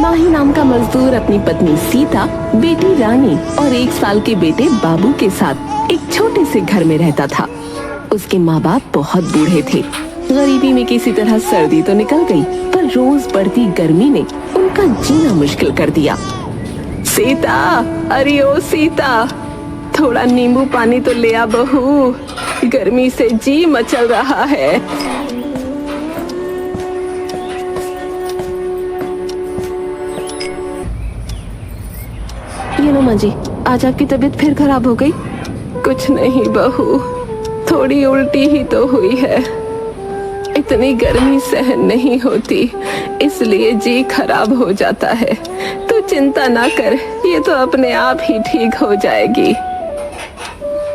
माही नाम का मजदूर अपनी पत्नी सीता, बेटी रानी और 1 साल के बेटे बाबू के साथ एक छोटे से घर में रहता था। उसके माँ बाप बहुत बूढ़े थे। गरीबी में किसी तरह सर्दी तो निकल गई, पर रोज बढ़ती गर्मी ने उनका जीना मुश्किल कर दिया। सीता, अरे ओ सीता, थोड़ा नींबू पानी तो ले आ बहू, गर्मी से जी मचल रहा है। ये लो माँ जी, आज आपकी तबीयत फिर खराब हो गई। कुछ नहीं बहू, थोड़ी उल्टी ही तो हुई है। इतनी गर्मी सहन नहीं होती, इसलिए जी खराब हो जाता है। तू चिंता ना कर, ये तो अपने आप ही ठीक हो जाएगी।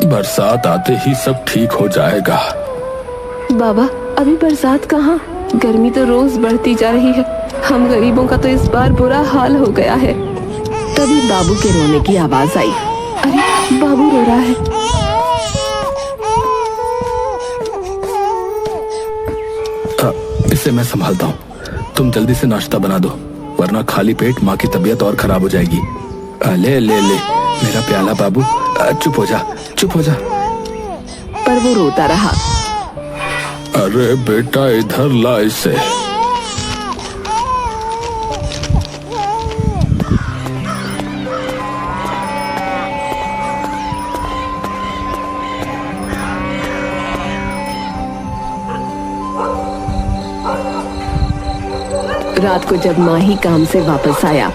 बरसात आते ही सब ठीक हो जाएगा। बाबा, अभी बरसात कहाँ, गर्मी तो रोज बढ़ती जा रही है। हम गरीबों का तो इस बार बुरा हाल हो गया है। तभी बाबू के रोने की आवाज आई। अरे बाबू रो रहा है। इसे मैं संभालता हूँ, तुम जल्दी से नाश्ता बना दो, वरना खाली पेट माँ की तबीयत और खराब हो जाएगी। ले ले ले मेरा प्याला बाबू, चुप हो जा, चुप हो जा। पर वो रोता रहा। अरे बेटा, इधर ला इसे। रात को जब माही काम से वापस आया,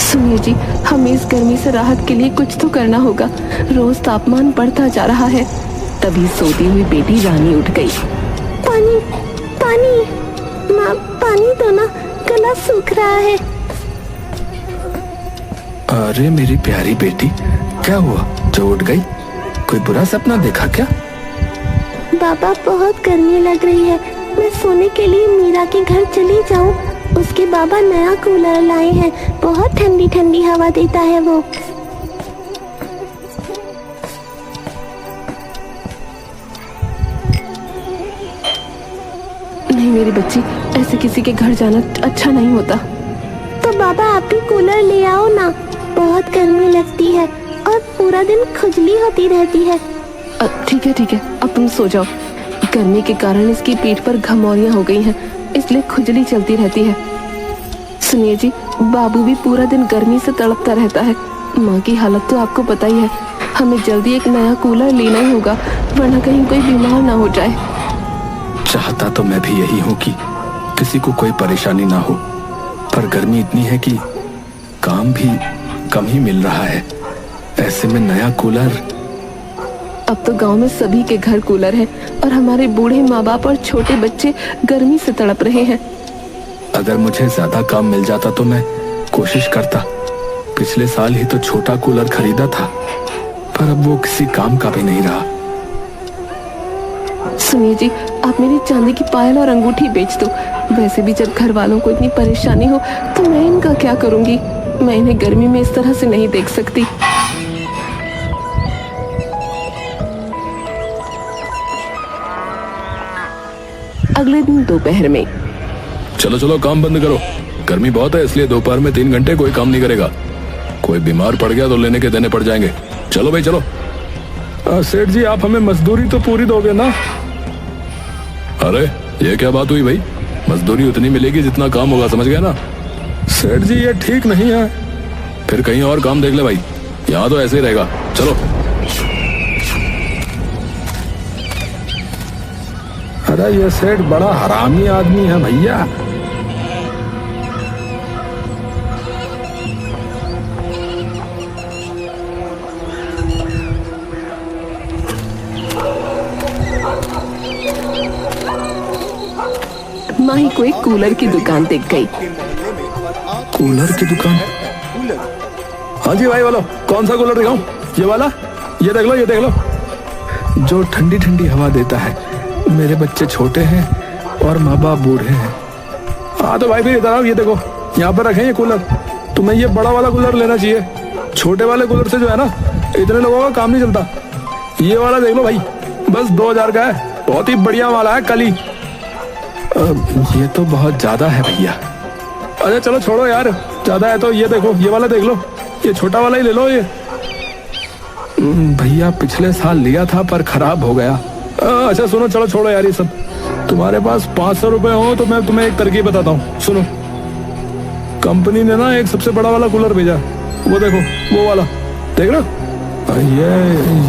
सुनिए जी, हमें इस गर्मी से राहत के लिए कुछ तो करना होगा। रोज तापमान बढ़ता जा रहा है। तभी सोती हुई बेटी रानी उठ गई। पानी, पानी, माँ पानी दो ना, गला सूख रहा है। अरे मेरी प्यारी बेटी, क्या हुआ जो उठ गई? कोई बुरा सपना देखा क्या? बाबा, बहुत गर्मी लग रही है, मैं सोने के लिए मीरा के घर चली जाऊं। उसके बाबा नया कूलर लाए हैं, बहुत ठंडी ठंडी हवा देता है वो। नहीं मेरी बच्ची, ऐसे किसी के घर जाना अच्छा नहीं होता। तो बाबा आप भी कूलर ले आओ ना, बहुत गर्मी लगती है और पूरा दिन खुजली होती रहती है। ठीक है ठीक है, अब तुम सो जाओ। गर्मी के कारण इसकी पीठ पर घमौरियां हो गई हैं, इसलिए खुजली चलती रहती है। सुनिए जी, बाबू भी पूरा दिन गर्मी से तड़पता रहता है। माँ की हालत तो आपको पता ही है। हमें जल्दी एक नया कूलर लेना ही होगा, वरना कहीं कोई बीमार ना हो जाए। चाहता तो मैं भी यही हूँ कि किसी को कोई परेशानी ना हो, पर गर्मी इतनी है कि काम भी कम ही मिल रहा है। ऐसे में नया कूलर। अब तो गांव में सभी के घर कूलर है और हमारे बूढ़े माँ बाप और छोटे बच्चे गर्मी से तड़प रहे हैं। अगर मुझे ज्यादा काम मिल जाता तो मैं कोशिश करता। पिछले साल ही तो छोटा कूलर खरीदा था, पर अब वो किसी काम का भी नहीं रहा। सुनिए जी, आप मेरी चांदी की पायल और अंगूठी बेच दो। वैसे भी जब घर वालों को इतनी परेशानी हो तो मैं इनका क्या करूंगी। मैं इन्हें गर्मी में इस तरह से नहीं देख सकती। अगले दिन दोपहर में। चलो चलो काम बंद करो, गर्मी बहुत है, इसलिए दोपहर में 3 घंटे कोई काम नहीं करेगा। कोई बीमार पड़ गया तो लेने के देने पड़ जाएंगे। चलो भाई चलो। सेठ जी, आप हमें मजदूरी तो पूरी दोगे ना? अरे ये क्या बात हुई भाई, मजदूरी उतनी मिलेगी जितना काम होगा, समझ गया ना? सेठ जी ये ठीक नहीं है। फिर कहीं और काम देख ले भाई, यहाँ तो ऐसे ही रहेगा। चलो। अरे ये सेठ बड़ा हरामी आदमी है भैया। माही को एक कूलर की दुकान दिख गई। कूलर की दुकान? हाँ जी भाई, बोलो कौन सा कूलर दिखाऊं? ये वाला? ये देख लो, ये देख लो, जो ठंडी ठंडी हवा देता है। मेरे बच्चे छोटे हैं और माँ बाप बूढ़े हैं। हाँ तो भाई फिर इधर आओ, ये देखो यहाँ पर रखे ये कूलर। तुम्हें ये बड़ा वाला कूलर लेना चाहिए। छोटे वाले कूलर से जो है ना, इतने लोगों का काम नहीं चलता। ये वाला देख लो भाई, बस 2000 का है, बहुत ही बढ़िया वाला है, कली। ये तो बहुत ज्यादा है भैया। अरे चलो छोड़ो यार, ज्यादा है तो ये देखो, ये वाला देख लो, ये छोटा वाला ही ले लो। ये भैया पिछले साल लिया था पर खराब हो गया। अच्छा सुनो, चलो छोड़ो यार ये सब। तुम्हारे पास 500 रुपए हो तो मैं तुम्हें एक तरकीब बताता हूँ, सुनो। कंपनी ने ना एक सबसे बड़ा वाला कूलर भेजा, वो देखो, वो वाला देख रहे हो?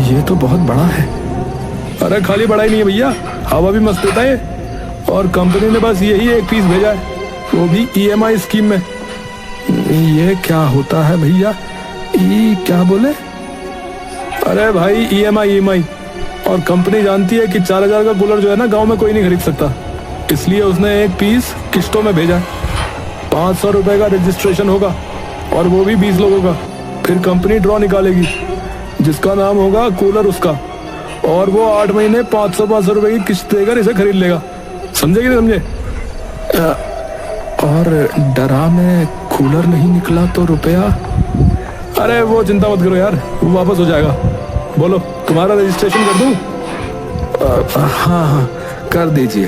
ये तो बहुत बड़ा है। अरे खाली बड़ा ही नहीं है भैया, हवा भी मस्त देता है। और कंपनी ने बस यही एक पीस भेजा है, वो भी EMI स्कीम में। ये क्या होता है भैया? क्या बोले? अरे भाई EMI। और कंपनी जानती है कि 4000 का कूलर जो है ना गांव में कोई नहीं खरीद सकता, इसलिए उसने एक पीस किस्तों में भेजा। 500 रुपए का रजिस्ट्रेशन होगा और वो भी 20 लोगों का। फिर कंपनी ड्रॉ निकालेगी, जिसका नाम होगा कूलर उसका, और वो 8 महीने 500 रुपए की किस्त देकर इसे खरीद लेगा। समझे कि नहीं समझे? और डरा में कूलर नहीं निकला तो रुपया? अरे वो चिंता मत करो यार, वो वापस हो जाएगा। बोलो, तुम्हारा रजिस्ट्रेशन कर दूं? हाँ कर दीजिए।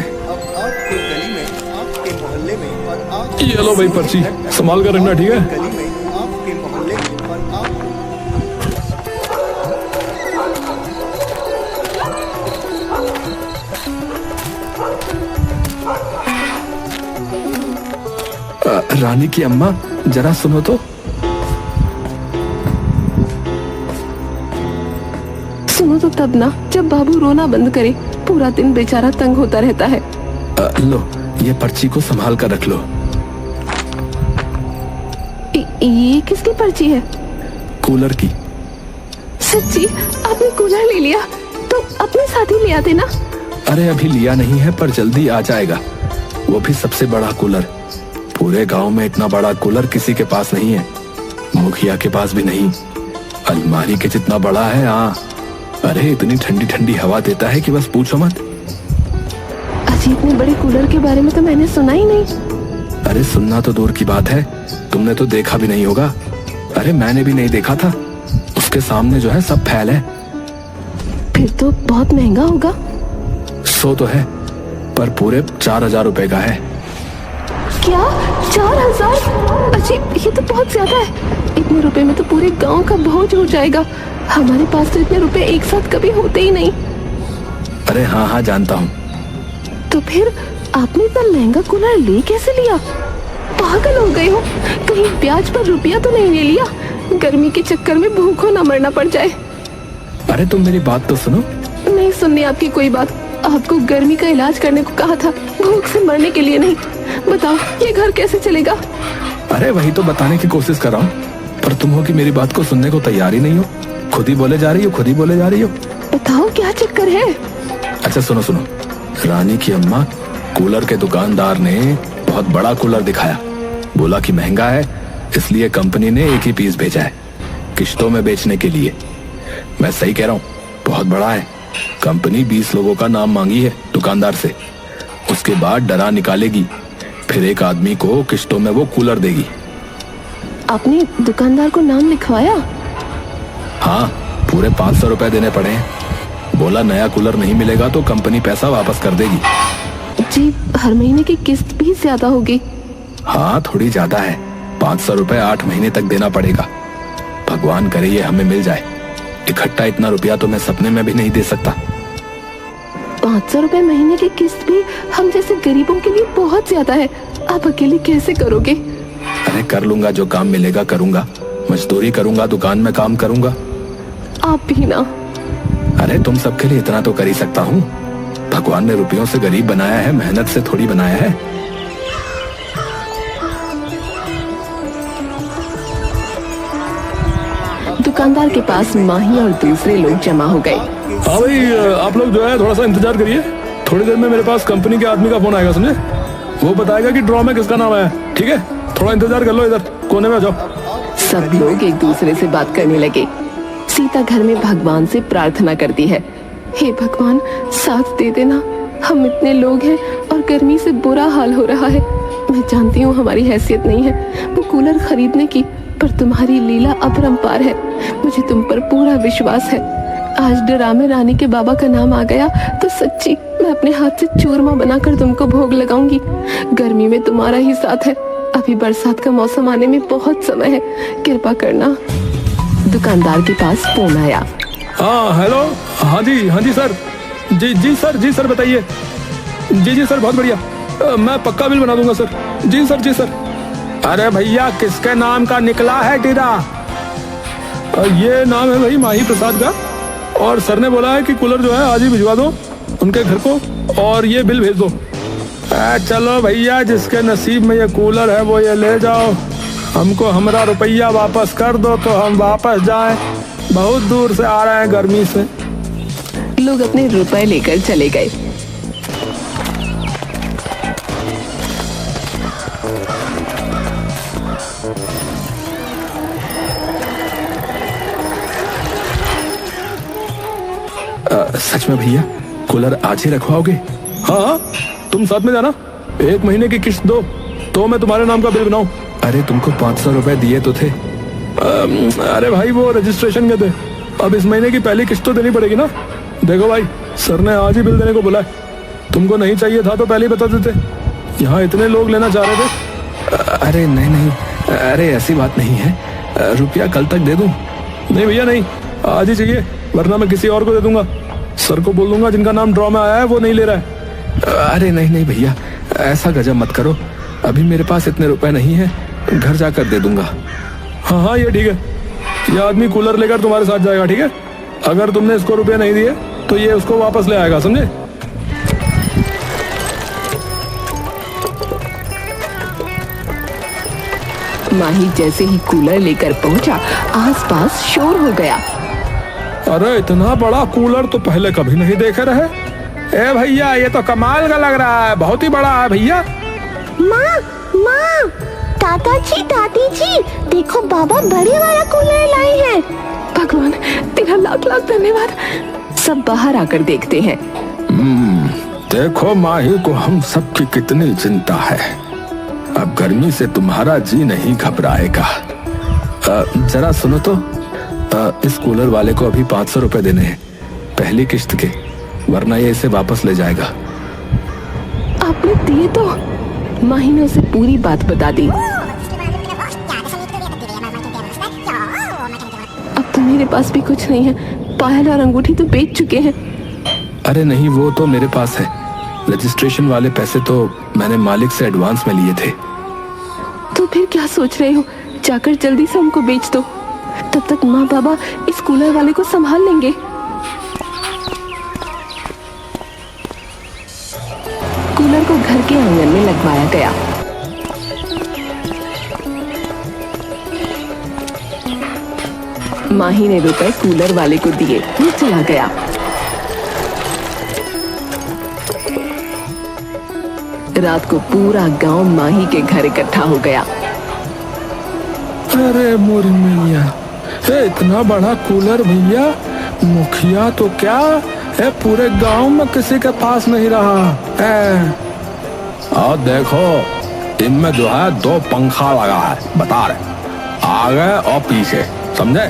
ये लो भाई पर्ची, संभाल कर रखना, ठीक है? रानी की अम्मा जरा सुनो तो। सुनो तो तब ना, जब बाबू रोना बंद करे। पूरा दिन बेचारा तंग होता रहता है। लो, ये पर्ची को संभाल कर रख लो। ये किसकी पर्ची है? कूलर की। सच्ची? आपने कूलर ले लिया? तो अपने साथ ही ले आते ना। अरे अभी लिया नहीं है, पर जल्दी आ जाएगा। वो भी सबसे बड़ा कूलर। पूरे गांव में इतना बड़ा कूलर किसी के पास नहीं है, मुखिया के पास भी नहीं। अलमारी के जितना बड़ा है। हाँ, अरे इतनी ठंडी ठंडी हवा देता है कि बस पूछो मत। अजी, इतने बड़े कूलर के बारे में तो मैंने सुना ही नहीं। अरे सुनना तो दूर की बात है, तुमने तो देखा भी नहीं होगा। अरे मैंने भी नहीं देखा था। उसके सामने जो है सब फैल है। फिर तो बहुत महंगा होगा। सो तो है, पर पूरे 4000 रुपए का है। क्या 4000? अजी, ये तो बहुत ज्यादा है। इतने रुपए में तो पूरे गांव का बोझ हो जाएगा। हमारे पास तो इतने रुपए एक साथ कभी होते ही नहीं। अरे हाँ जानता हूँ। तो फिर आपने इतना महंगा कूलर ले कैसे लिया? पागल हो गए हो? कहीं ब्याज पर रुपया तो नहीं ले लिया? गर्मी के चक्कर में भूखों ना मरना पड़ जाए। अरे तुम मेरी बात तो सुनो। नहीं सुननी आपकी कोई बात। आपको गर्मी का इलाज करने को कहा था, भूख से मरने के लिए नहीं। बताओ, ये घर कैसे चलेगा? अरे वही तो बताने की कोशिश कर रहा हूँ, पर तुम हो कि मेरी बात को सुनने को तैयार ही नहीं हो। खुद ही बोले जा रही हो। बताओ क्या चक्कर है? अच्छा सुनो। रानी की अम्मा, कूलर के दुकानदार ने बहुत बड़ा कूलर दिखाया। बोला कि महंगा है, इसलिए कंपनी ने एक ही पीस भेजा है किस्तों में बेचने के लिए। मैं सही कह रहा हूँ, बहुत बड़ा है। कंपनी 20 लोगों का नाम मांगी है दुकानदार से। उसके बाद डरा निकालेगी, फिर एक आदमी को किस्तों में वो कूलर देगी। आपने दुकानदार को नाम लिखवाया? हाँ, पूरे 500 रुपए देने पड़े हैं। बोला नया कूलर नहीं मिलेगा तो कंपनी पैसा वापस कर देगी। जी, हर महीने की किस्त भी ज्यादा होगी। हाँ, थोड़ी ज्यादा है। 500 रुपए 8 महीने तक देना पड़ेगा। भगवान करे ये हमें मिल जाए। इकट्ठा इतना रुपया तो मैं सपने में भी नहीं दे सकता। 500 रुपए महीने की किस्त भी हम जैसे गरीबों के लिए बहुत ज्यादा है। आप अकेले कैसे करोगे? अरे कर लूंगा, जो काम मिलेगा करूंगा। मजदूरी करूंगा, दुकान में काम करूंगा। आप भी ना। अरे तुम सबके लिए इतना तो कर ही सकता हूँ। भगवान ने रुपयों से गरीब बनाया है, मेहनत से थोड़ी बनाया है। दुकानदार के पास माही और दूसरे लोग जमा हो गए। हाँ भाई, आप लोग जो है थोड़ा सा इंतजार करिए। थोड़ी देर में मेरे पास कंपनी के आदमी का फोन आएगा, समझे? वो बताएगा कि ड्रॉ में किसका नाम आया। ठीक है, थोड़ा इंतजार कर लो, इधर कोने में आ जाओ। सब लोग एक दूसरे से बात करने लगे। सीता घर में भगवान से प्रार्थना करती है, हे भगवान, साथ दे देना। हम इतने लोग हैं और गर्मी से बुरा हाल हो रहा है। मैं जानती हूँ हमारी हैसियत नहीं है वो कूलर खरीदने की, पर तुम्हारी लीला अपरंपार है। मुझे तुम पर पूरा विश्वास है। आज डरामे रानी के बाबा का नाम आ गया तो सच्ची मैं अपने हाथ से चूरमा बनाकर तुमको भोग लगाऊंगी। गर्मी में तुम्हारा ही साथ है। अभी बरसात का मौसम आने में बहुत समय है, कृपा करना। दुकानदार के पास फोन आया। हाँ हेलो, हाँ जी सर। जी सर बताइए। जी सर बहुत बढ़िया, मैं पक्का बिल बना दूंगा सर। जी सर। अरे भैया किसके नाम का निकला है टीरा? ये नाम है भाई माही प्रसाद का, और सर ने बोला है कि कूलर जो है आज ही भिजवा दो उनके घर को, और ये बिल भेज दो। चलो भैया, जिसके नसीब में ये कूलर है वो ये ले जाओ। हमको हमारा रुपया वापस कर दो तो हम वापस जाएं। बहुत दूर से आ रहे हैं गर्मी से। लोग अपने रुपए लेकर चले गए। सच में भैया कूलर आज ही रखवाओगे? हाँ, तुम साथ में जाना। 1 महीने की किस्त दो तो मैं तुम्हारे नाम का बिल बनाऊं। अरे तुमको 500 रुपए दिए तो थे। अरे भाई वो रजिस्ट्रेशन के थे, अब इस महीने की पहली किस्त तो देनी पड़ेगी ना। देखो भाई, सर ने आज ही बिल देने को बोला है। तुमको नहीं चाहिए था तो पहले ही बता देते, यहाँ इतने लोग लेना चाह रहे थे। अरे नहीं, अरे ऐसी बात नहीं है, रुपया कल तक दे दूं। नहीं भैया नहीं, आज ही चाहिए, वरना मैं किसी और को दे दूंगा। सर को बोल दूंगा जिनका नाम ड्रॉ में आया है वो नहीं ले रहा है। अरे नहीं भैया, ऐसा गजब मत करो, अभी मेरे पास इतने रुपए नहीं है, घर जाकर दे दूंगा। हाँ ये ठीक है, ये आदमी कूलर लेकर तुम्हारे साथ जाएगा, ठीक है? अगर तुमने इसको रुपए नहीं दिए तो ये उसको वापस ले आएगा, समझे? माही जैसे ही कूलर लेकर पहुंचा, आसपास शोर हो गया। अरे इतना बड़ा कूलर तो पहले कभी नहीं देखे रहे। ए भैया ये तो कमाल का लग रहा है, बहुत ही बड़ा है भैया। माँ, दादी जी, देखो बाबा बड़े वाला कूलर लाए हैं। भगवान तेरा लाख लाख धन्यवाद। सब बाहर आकर देखते हैं। देखो माही को हम सबकी कितनी चिंता है। अब गर्मी से तुम्हारा जी नहीं घबराएगा। जरा सुनो तो, इस कूलर वाले को अभी 500 रुपए देने हैं पहली किस्त के, वरना ये इसे वापस ले जाएगा। आपने दिए तो? माही ने उसे पूरी बात बता दी। अब तो मेरे पास भी कुछ नहीं है, पायल और अंगूठी तो बेच चुके हैं। अरे नहीं, वो तो मेरे पास है। रजिस्ट्रेशन वाले पैसे तो मैंने मालिक से एडवांस में लिए थे। तो फिर क्या सोच रहे हो? जाकर जल्दी से हमको बेच दो, तब तक माँ बाबा इस कूलर वाले को संभाल लेंगे। कूलर को घर के आंगन में लगवाया गया। माही ने रुपए कूलर वाले को दिए, वो चला गया। रात को पूरा गांव माही के घर इकट्ठा हो गया। अरे मोरी मैया, इतना बड़ा कूलर भैया, मुखिया तो क्या है पूरे गांव में किसी के पास नहीं रहा। और देखो इनमें जो है 2 पंखा लगा है, बता रहे आगे और पीछे, समझे?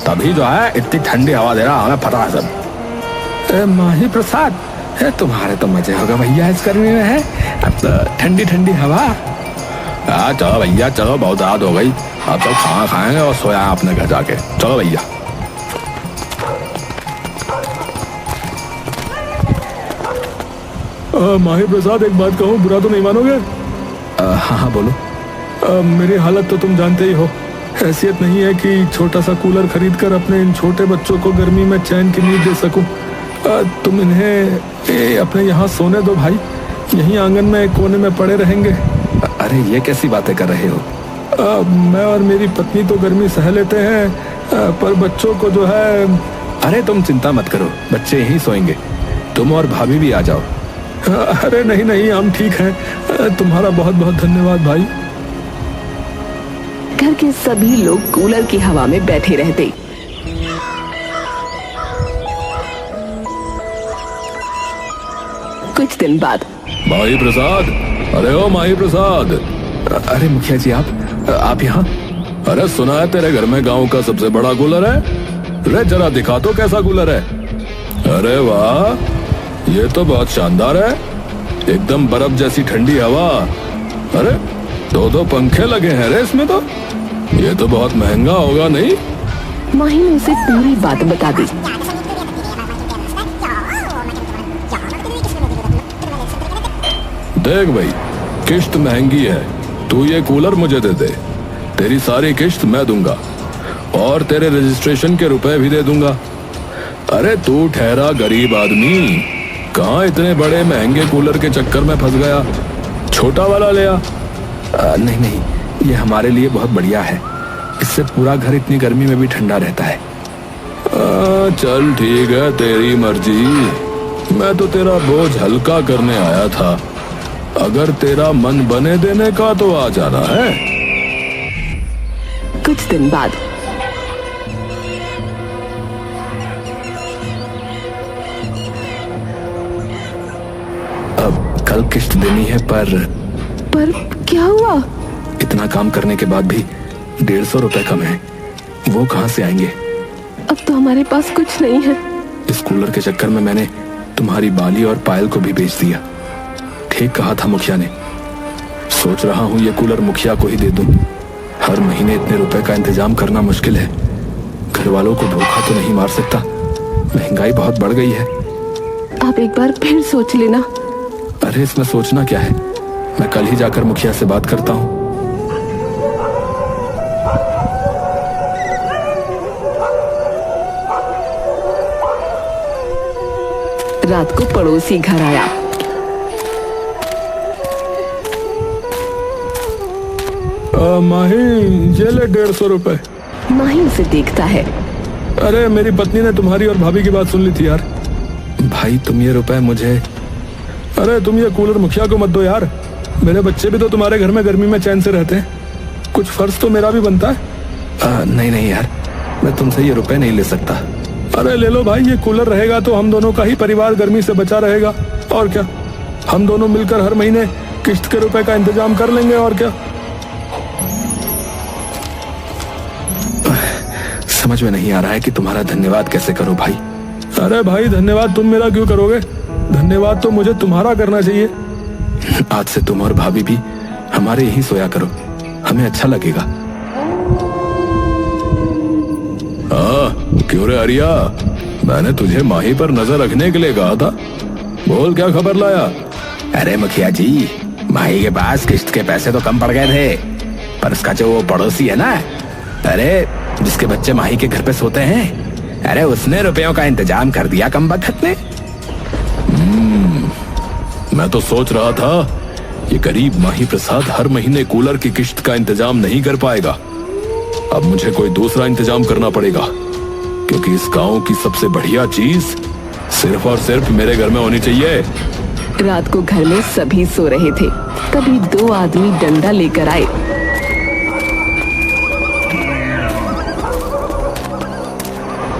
तभी जो है इतनी ठंडी हवा दे रहा, हमें पता है सब। माही प्रसाद, तुम्हारे तो मजे होगा भैया इस गर्मी में, है अब तो ठंडी ठंडी हवा। चलो भैया चलो, बहुत रात हो गई, अब तो खाना खाएंगे और सोया अपने घर जाके। चलो भैया। माही प्रसाद एक बात कहूँ, बुरा तो नहीं मानोगे? हाँ बोलो। मेरी हालत तो तुम जानते ही हो, हैसियत नहीं है कि छोटा सा कूलर खरीद कर अपने इन छोटे बच्चों को गर्मी में चैन की नींद दे सकूं। तुम इन्हें अपने यहाँ सोने दो भाई, यहीं आंगन में कोने में पड़े रहेंगे। अरे ये कैसी बातें कर रहे हो? मैं और मेरी पत्नी तो गर्मी सह लेते हैं, पर बच्चों को जो है। अरे तुम चिंता मत करो, बच्चे यहीं सोएंगे, तुम और भाभी भी आ जाओ। अरे नहीं हम ठीक हैं, तुम्हारा बहुत बहुत धन्यवाद भाई। घर के सभी लोग कूलर की हवा में बैठे रहते। कुछ दिन बाद माही प्रसाद, अरे ओ माही प्रसाद। अरे मुखिया जी आप यहाँ? अरे सुना है तेरे घर में गांव का सबसे बड़ा कूलर है। रे जरा दिखा तो कैसा कूलर है। अरे वाह, ये तो बहुत शानदार है, एकदम बर्फ जैसी ठंडी हवा। अरे दो पंखे लगे हैं रे इसमें तो। ये तो बहुत महंगा होगा नहीं? माही ने उसे पूरी बात बता दी। देख भाई, किश्त महंगी है, तू ये कूलर मुझे दे दे, तेरी सारी किश्त मैं दूंगा और तेरे रजिस्ट्रेशन के रुपए भी दे दूंगा। अरे तू ठहरा गरीब आदमी, कहाँ इतने बड़े महंगे कूलर के चक्कर में फंस गया, छोटा वाला ले आ। नहीं नहीं, ये हमारे लिए बहुत बढ़िया है, इससे पूरा घर इतनी गर्मी में भी ठंडा रहता है। चल ठीक है, तेरी मर्जी, मैं तो तेरा बोझ हल्का करने आया था। अगर तेरा मन बने देने का तो आ जाना है। कुछ दिन बाद अब कल किश्त देनी है, पर क्या हुआ? इतना काम करने के बाद भी 150 रुपए कम है, वो कहाँ से आएंगे? अब तो हमारे पास कुछ नहीं है। इस कूलर के चक्कर में मैंने तुम्हारी बाली और पायल को भी बेच दिया। ठीक कहा था मुखिया ने, सोच रहा हूँ ये कूलर मुखिया को ही दे दूं। हर महीने इतने रुपए का इंतजाम करना मुश्किल है, घर वालों को भूखा तो नहीं मार सकता, महंगाई बहुत बढ़ गई है। आप एक बार फिर सोच लेना। अरे इसमें सोचना क्या है, मैं कल ही जाकर मुखिया से बात करता हूँ। रात को पड़ोसी घर आया। माही, ये ले 150 रुपए। माही उसे देखता है। अरे मेरी पत्नी ने तुम्हारी और भाभी की बात सुन ली थी यार। भाई तुम ये रुपए मुझे। अरे तुम ये कूलर मुखिया को मत दो यार, मेरे बच्चे भी तो तुम्हारे घर में गर्मी में चैन से रहते हैं, कुछ फर्ज तो मेरा भी बनता है। नहीं नहीं यार, मैं तुमसे ये रुपए नहीं ले सकता। अरे ले लो भाई, ये कूलर रहेगा तो हम दोनों का ही परिवार गर्मी से बचा रहेगा, और क्या, हम दोनों मिलकर हर महीने किश्त के रुपए का इंतजाम कर लेंगे, और क्या। समझ में नहीं आ रहा है कि तुम्हारा धन्यवाद कैसे करूं भाई। अरे भाई धन्यवाद तुम मेरा क्यों करोगे, धन्यवाद तो मुझे तुम्हारा करना चाहिए। आज से तुम और भाभी भी हमारे यहीं सोया करो, हमें अच्छा लगेगा। हाँ क्यों रे अरिया, मैंने तुझे माही पर नजर रखने के लिए कहा था, बोल क्या खबर लाया। अरे मुखिया जी, माही के पास किश्त के पैसे तो कम पड़ गए थे, पर उसका जो वो पड़ोसी है ना, अरे जिसके बच्चे माही के घर पे सोते हैं, अरे उसने रुपयों का इंतजाम कर दिया कमबख्त ने। मैं तो सोच रहा था ये गरीब माही प्रसाद हर महीने कूलर की किश्त का इंतजाम नहीं कर पाएगा, अब मुझे कोई दूसरा इंतजाम करना पड़ेगा, क्योंकि इस गांव की सबसे बढ़िया चीज सिर्फ और सिर्फ मेरे घर में होनी चाहिए। रात को घर में सभी सो रहे थे, तभी 2 आदमी डंडा लेकर आए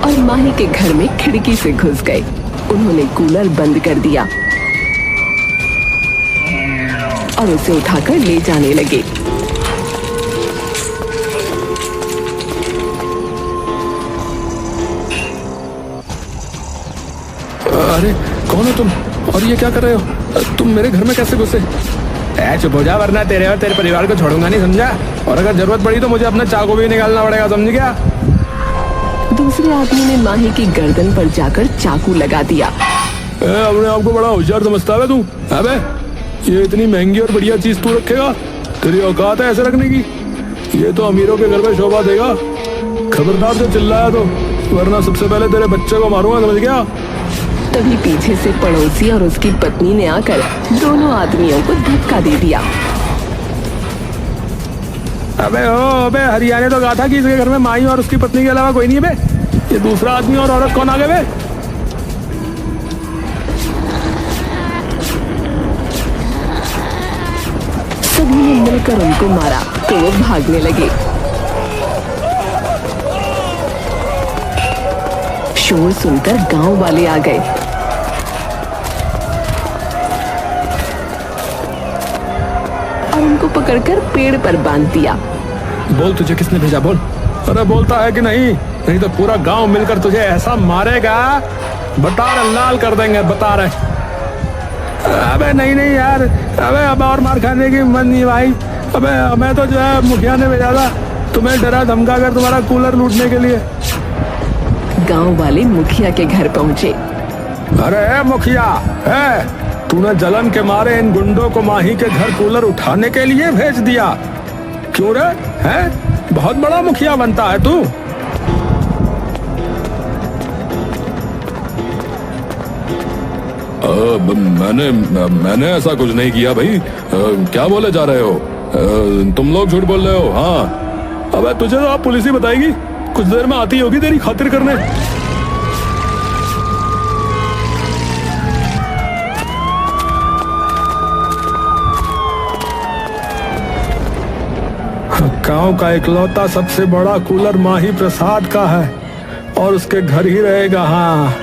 और माही के घर में खिड़की से घुस गए। उन्होंने कूलर बंद कर दिया और उसे उठाकर ले जाने लगे। अरे कौन हो तुम, और ये क्या कर रहे हो, तुम मेरे घर में कैसे घुसे। चुप हो जा, वरना तेरे और तेरे परिवार को छोड़ूंगा नहीं, समझा। और अगर जरूरत पड़ी तो मुझे अपना चाकू भी निकालना पड़ेगा, समझ गया। दूसरे आदमी ने माही की गर्दन पर जाकर चाकू लगा दिया। अपने आपको बड़ा होशियार समझता है तू। अबे ये इतनी महंगी और बढ़िया चीज तू रखेगा, तेरी औकात है ऐसे रखने की, ये तो अमीरों के घर में शोभा देगा। खबरदार से चिल्लाया तो, वरना सबसे पहले तेरे बच्चे को मारूंगा, समझ गया। तभी पीछे से पड़ोसी और उसकी पत्नी ने आकर दोनों आदमियों को धक्का दे दिया। अबे हरिया ने तो कहा था कि इसके घर में माई और उसकी पत्नी के अलावा कोई नहीं है बे, ये दूसरा आदमी और औरत कौन आ गए बे। सभी ने मिलकर उनको मारा तो वो भागने लगे। शोर सुनकर गांव वाले आ गए। और उनको पकड़कर पेड़ पर बांध दिया। बोल तुझे किसने भेजा, बोल। अरे बोलता है कि नहीं, नहीं तो पूरा गांव मिलकर तुझे ऐसा मारेगा, बता रहे लाल कर देंगे, बता रहे। अबे नहीं नहीं यार, अबे अब और मार खाने की मन नहीं भाई। अबे हमें तो जो है मुखिया ने भेजा था तुम्हें डरा धमका कर तुम्हारा कूलर लूटने के लिए। गांव वाले मुखिया के घर पहुंचे। अरे मुखिया है, तूने जलन के मारे इन गुंडों को माही के घर कूलर उठाने के लिए भेज दिया, क्यों रे? है बहुत बड़ा मुखिया बनता है तू। मैंने ऐसा कुछ नहीं किया भाई। क्या बोले जा रहे हो? तुम लोग झूठ बोल रहे हो। हाँ अबे तुझे तो आप पुलिस ही बताएगी, कुछ देर में आती होगी तेरी खातिर करने। गांव का इकलौता सबसे बड़ा कूलर माही प्रसाद का है और उसके घर ही रहेगा। हाँ